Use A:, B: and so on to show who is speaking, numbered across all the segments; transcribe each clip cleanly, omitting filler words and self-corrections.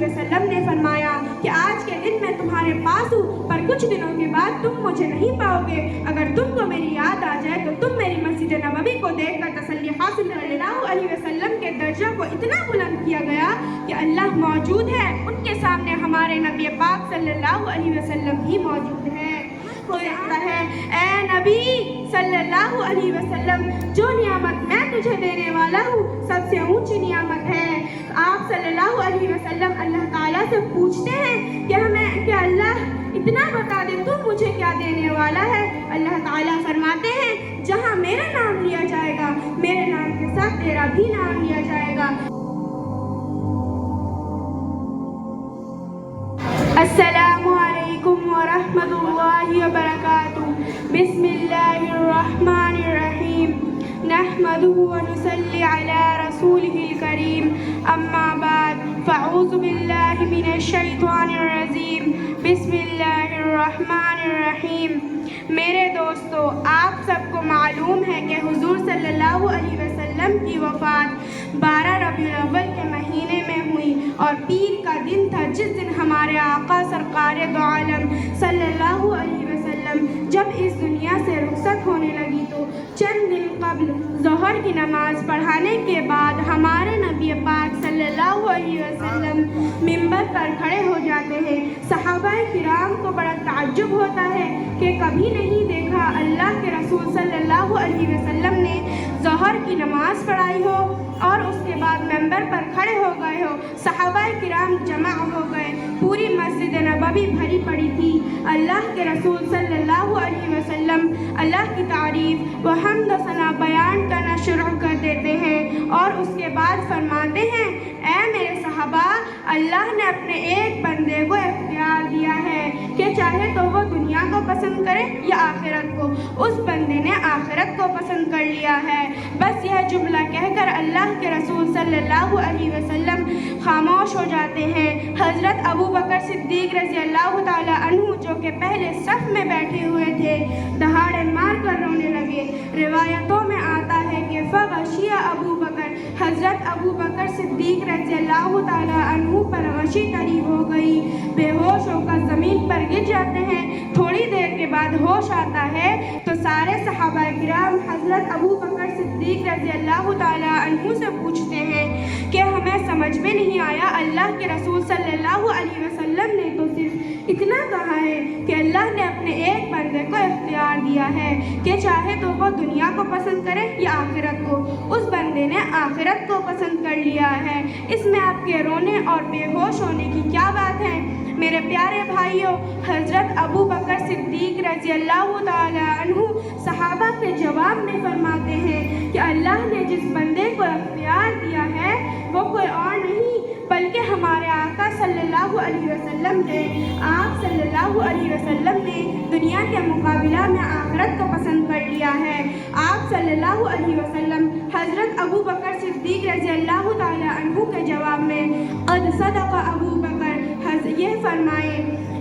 A: علیہ وسلم نے فرمایا کہ آج کے دن میں تمہارے پاس ہوں، پر کچھ دنوں کے بعد تم مجھے نہیں پاؤ گے۔ اگر تم کو میری یاد آ جائے تو تم میری مسجد نبوی کو دیکھ کر تسلی حاصل کر لینا۔ صلی اللہ علیہ وسلم کے درجہ کو اتنا بلند کیا گیا کہ اللہ موجود ہے، ان کے سامنے ہمارے نبی پاک صلی اللہ علیہ وسلم ہی موجود ہے۔ تو کہتا ہے، اے نبی صلی اللہ علیہ وسلم، جو نعمت میں تجھے دینے والا ہوں سب سے اونچی نعمت ہے۔ آپ صلی اللہ علیہ وسلم اللہ تعالیٰ سے پوچھتے ہیں کہ اللہ اتنا بتا دے تو مجھے کیا دینے والا ہے۔ اللہ تعالیٰ فرماتے ہیں، جہاں میرا نام لیا جائے گا میرے نام کے ساتھ تیرا بھی نام لیا جائے گا۔ السلام علیکم ورحمۃ اللہ وبرکاتہ۔ بسم اللہ الرحمن الرحیم، نحمده ونصلي على رسوله الكريم، اما بعد فاعوذ باللہ من الشیطان الرجیم، بسم اللہ الرحمن الرحیم۔ میرے دوستو، آپ سب کو معلوم ہے کہ حضور صلی اللہ علیہ وسلم کی وفات 12 ربیع الاول کے مہینے میں ہوئی، اور پیر کا دن تھا جس دن ہمارے آقا سرکار دو عالم صلی اللہ علیہ وسلم جب اس دنیا سے رخصت ہونے لگی تو چند دن قبل ظہر کی نماز پڑھانے کے بعد ہمارے نبی پاک صلی اللہ علیہ وسلم منبر پر کھڑے ہو جاتے ہیں۔ صحابہ کرام کو بڑا تعجب ہوتا ہے کہ کبھی نہیں دیکھا اللہ کے رسول صلی اللہ علیہ وسلم نے ظہر کی نماز پڑھائی ہو اور اس کے بعد منبر پر کھڑے ہو گئے ہو۔ صحابہ کرام جمع ہو گئے، پوری مسجد نبوی بھری پڑی تھی۔ اللہ کے رسول صلی اللہ علیہ وسلم اللہ کی تعریف و حمد و ثنا بیان کرنا شروع کر دیتے ہیں، اور اس کے بعد فرماتے ہیں، اے میرے صحابہ، اللہ نے اپنے ایک بندے کو اختیار دیا ہے کہ چاہے تو وہ دنیا کو پسند کرے یا آخرت کو۔ اس بندے نے آخرت کو پسند کر لیا ہے۔ بس یہ جملہ کہہ کر اللہ کے رسول صلی اللہ علیہ وسلم خاموش ہو جاتے ہیں۔ حضرت ابو بکر صدیق رضی اللہ تعالیٰ عنہ جو کہ پہلے صف میں بیٹھے ہوئے تھے، دہاڑے مار کر رونے لگے۔ روایتوں میں آتا ہے کہ فغشی ابو بکر، حضرت ابو بکر صدیق رضی اللہ تعالیٰ عنہ پر غشی طری ہو گئی، بے ہوش ہو کر زمین پر گر جاتے ہیں۔ تھوڑی دیر کے بعد ہوش آتا ہے تو سارے صحابہ کرام حضرت ابو بکر صدیق رضی اللہ تعالیٰ عنہ سے پوچھتے ہیں کہ ہمیں سمجھ میں نہیں آیا، اللہ کے رسول صلی اللہ علیہ وسلم نے تو صرف اتنا کہا ہے کہ اللہ نے اپنے ایک بندے کو اختیار دیا ہے کہ چاہے تو وہ دنیا کو پسند کرے یا آخرت کو۔ اس بندے نے آخرت کو پسند کر لیا ہے، اس میں آپ کے رونے اور بے ہوش ہونے کی کیا بات ہے؟ میرے پیارے بھائیوں، حضرت ابو بکر صدیق رضی اللہ تعالیٰ عنہ صحابہ کے جواب میں فرماتے ہیں کہ اللہ نے جس بندے کو اختیار دیا ہے وہ کوئی اور نہیں بلکہ ہمارے آقا صلی اللہ علیہ وسلم نے۔ آپ صلی اللہ علیہ وسلم نے دنیا کے مقابلہ میں آخرت کو پسند کر لیا ہے۔ آپ صلی اللہ علیہ وسلم حضرت ابو بکر صدیق رضی اللہ تعالیٰ عنہ کے جواب میں قد صدق ابو بکر یہ فرمائے۔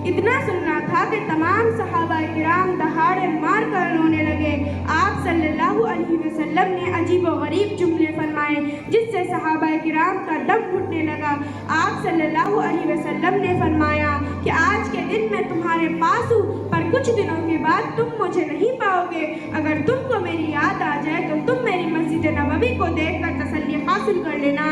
A: اتنا سننا تھا کہ تمام صحابہ کرام دہاڑے مار کر رونے لگے۔ آپ صلی اللہ علیہ وسلم نے عجیب و غریب جملے فرمائے جس سے صحابہ کرام کا دم گھٹنے لگا۔ آپ صلی اللہ علیہ وسلم نے فرمایا کہ آج کے دن میں تمہارے پاس ہوں، پر کچھ دنوں کے بعد تم مجھے نہیں پاؤ گے۔ اگر تم کو میری یاد آ جائے تو تم میری مسجد نبوی کو دیکھ کر تسلی حاصل کر لینا،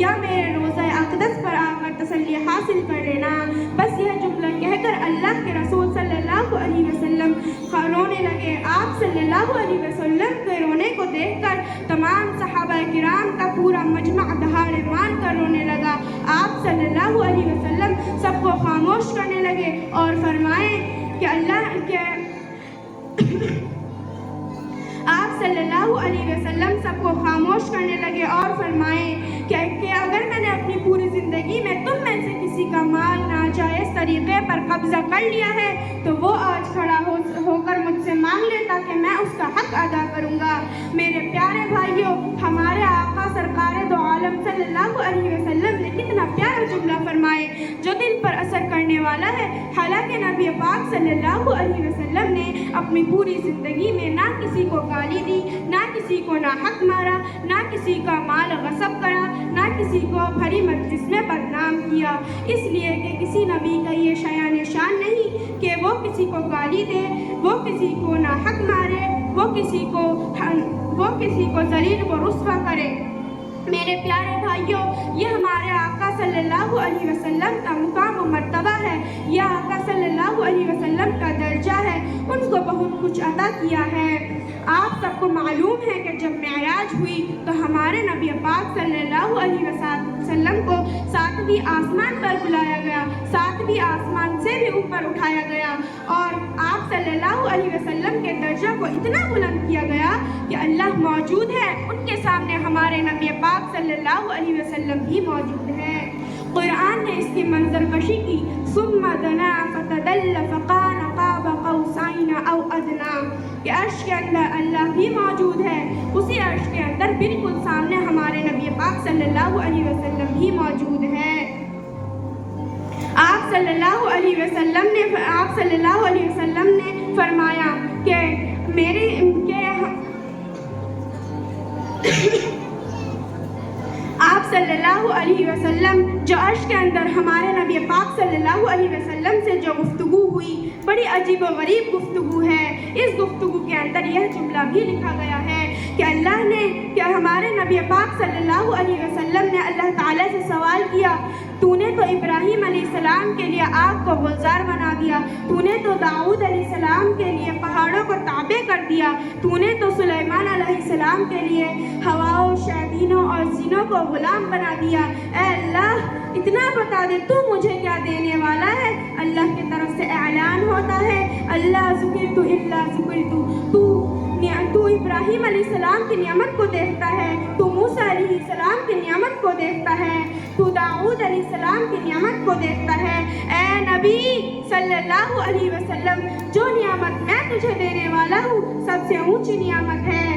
A: یا میرے روضہ اقدس پر آ کر تسلی حاصل کر لینا۔ بس یہ جملہ کہہ کر اللہ کے رسول صلی اللہ علیہ وسلم رونے لگے۔ آپ صلی اللہ علیہ وسلم کے رونے کو دیکھ کر تمام صحابہ کرام کا پورا مجمع دہاڑے مار کر رونے لگا۔ آپ صلی اللہ علیہ وسلم سب کو خاموش کرنے لگے اور فرمائے کہ آپ صلی اللہ علیہ وسلم سب کو خاموش کرنے لگے اور فرمائے کہ اگر میں نے اپنی پوری زندگی میں تم میں سے کسی کا مال ناجائز طریقے پر قبضہ کر لیا ہے تو وہ آج کھڑا ہو کر مجھ سے مانگ لے تاکہ میں اس کا حق ادا کروں گا۔ میرے پیارے بھائیوں، ہمارے آقا سرکار دو عالم صلی اللہ علیہ وسلم نے کتنا پیارا جملہ فرمائے جو دل پر اثر کرنے والا ہے۔ حالانکہ نبی پاک صلی اللہ علیہ وسلم نے اپنی پوری زندگی میں نہ کسی کو گالی دی، نہ کسی کو ناحق مارا، نہ کسی کا مال غصب کرا، نہ کسی کو بھری مجلس میں بدنام کیا، اس لیے کہ کسی نبی کا یہ شایان شان نہیں کہ وہ کسی کو گالی دے، وہ کسی کو ناحق مارے، وہ کسی کو ذلیل و رسوا کرے۔ میرے پیارے بھائیوں، یہ ہمارے آقا صلی اللہ علیہ وسلم کا مقام و مرتبہ ہے، یہ آقا صلی اللہ علیہ وسلم کا درجہ ہے، ان کو بہت کچھ عطا کیا ہے۔ آپ سب کو معلوم ہے کہ جب معراج ہوئی تو ہمارے نبی پاک صلی اللہ علیہ وسلم کو 7ویں آسمان پر بلایا گیا، 7ویں آسمان سے بھی اوپر اٹھایا گیا، اور آپ صلی اللہ علیہ وسلم کے درجہ کو اتنا بلند کیا گیا کہ اللہ موجود ہے، ان کے سامنے ہمارے نبی پاک صلی اللہ علیہ وسلم بھی موجود ہے۔ قرآن نے اس کی منظر کشی کی، ثم دنا فتدل فقال قاب قوسین او ادنا، کہ عرش کے اندر اللہ بھی موجود ہے، اسی عرش کے اندر بالکل سامنے ہمارے نبی پاک صلی اللہ علیہ وسلم بھی موجود ہے۔ آپ صلی اللہ علیہ وسلم نے فرمایا کہ آپ صلی اللہ علیہ وسلم جو عرش کے اندر ہمارے نبی پاک صلی اللہ علیہ وسلم سے جو گفتگو ہوئی، بڑی عجیب و غریب گفتگو ہے۔ اس گفتگو کے اندر یہ جملہ بھی لکھا گیا ہے کہ اللہ نے، کہ ہمارے نبی پاک صلی اللہ علیہ وسلم نے اللہ تعالیٰ سے سوال کیا، تو نے تو ابراہیم علیہ السلام کے لیے آگ کو گلزار بنا دیا، تو نے تو داؤد علیہ السلام کے لیے پہاڑوں کو تابع کر دیا، تو نے تو سلیمان علیہ السلام کے لیے ہواؤں، شیاطینوں اور جنوں کو غلام بنا دیا، اے اللہ اتنا بتا دے تو مجھے کیا دینے والا ہے۔ اللہ کی طرف سے اعلان ہوتا ہے، اللہ ذکرت الا ذکرت، تو ابراہیم علیہ السلام کی نعمت کو دیکھتا ہے، تو موسیٰ علیہ السلام کی نعمت کو دیکھتا ہے، تو داؤد علیہ السلام کی نعمت کو دیکھتا ہے۔ اے نبی صلی اللہ علیہ وسلم، جو نعمت میں تجھے دینے والا ہوں سب سے اونچی نعمت ہے۔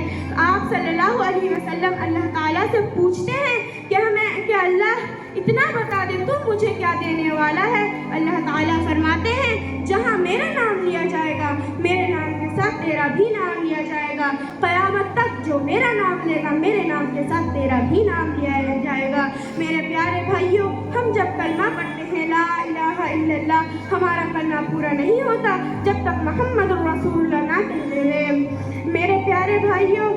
A: آپ صلی اللہ علیہ وسلم اللہ تعالیٰ سے پوچھتے ہیں کہ اللہ اتنا بتا دے تو مجھے کیا دینے والا ہے۔ اللہ تعالیٰ فرماتے ہیں، جہاں میرا نام لیا جائے گا میرے نام کے ساتھ تیرا بھی نام لیا جائے گا، قیامت تک جو میرا نام لے گا میرے نام کے ساتھ تیرا بھی نام لیا جائے گا۔ میرے پیارے بھائیوں، ہم جب کلمہ پڑھتے ہیں لا الہ الا اللہ، ہمارا کلمہ پورا نہیں ہوتا جب تک محمد رسول اللہ نہ کہتے ہیں۔ میرے پیارے بھائیوں،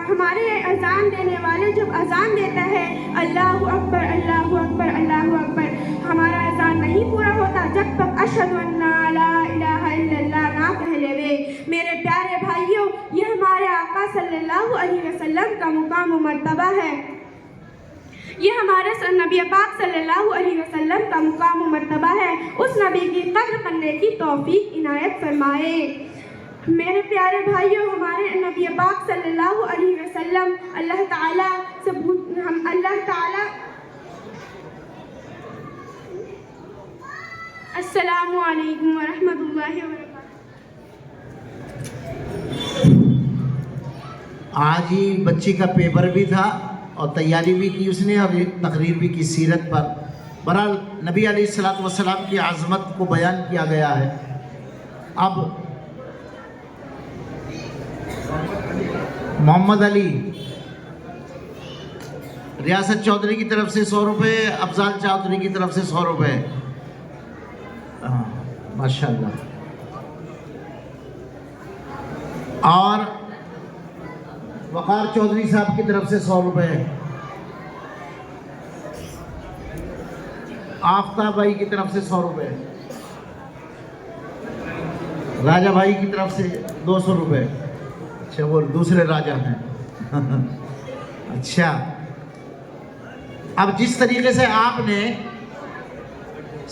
A: ہمارے اذان دینے والے جب اذان دیتا ہے اللہ اکبر اللہ اکبر اللہ اکبر، ہمارا اذان نہیں پورا ہوتا جب تک اشہد ان لا الہ الا اللہ نہ کہہ لے۔ میرے پیارے بھائیوں، یہ ہمارے آقا صلی اللہ علیہ وسلم کا مقام و مرتبہ ہے، یہ ہمارے نبی پاک صلی اللہ علیہ وسلم کا مقام و مرتبہ ہے۔ اس نبی کی قدر کرنے کی توفیق عنایت فرمائے۔ میرے پیارے بھائیوں، ہمارے نبی پاک صلی اللہ علیہ وسلم اللہ تعالیٰ سے السلام علیکم ورحمۃ اللہ وبرکاتہ۔
B: آج ہی بچی کا پیپر بھی تھا اور تیاری بھی کی اس نے اور تقریر بھی کی سیرت پر۔ بہرحال نبی علیہ الصلوۃ والسلام کی عظمت کو بیان کیا گیا ہے۔ اب محمد علی ریاست چودھری کی طرف سے 100 روپے، افضال چودھری کی طرف سے 100 روپے، ماشاءاللہ، اور وقار چودھری صاحب کی طرف سے 100 روپے، آفتاب بھائی کی طرف سے 100 روپے، راجہ بھائی کی طرف سے 200 روپے۔ اچھا، وہ دوسرے راجہ ہیں۔ اچھا، اب جس طریقے سے آپ نے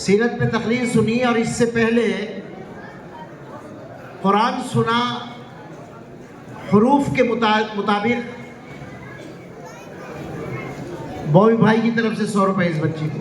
B: سیرت میں تقریر سنی اور اس سے پہلے قرآن سنا حروف کے مطابق، بوبی بھائی کی طرف سے 100 روپے اس بچی کو۔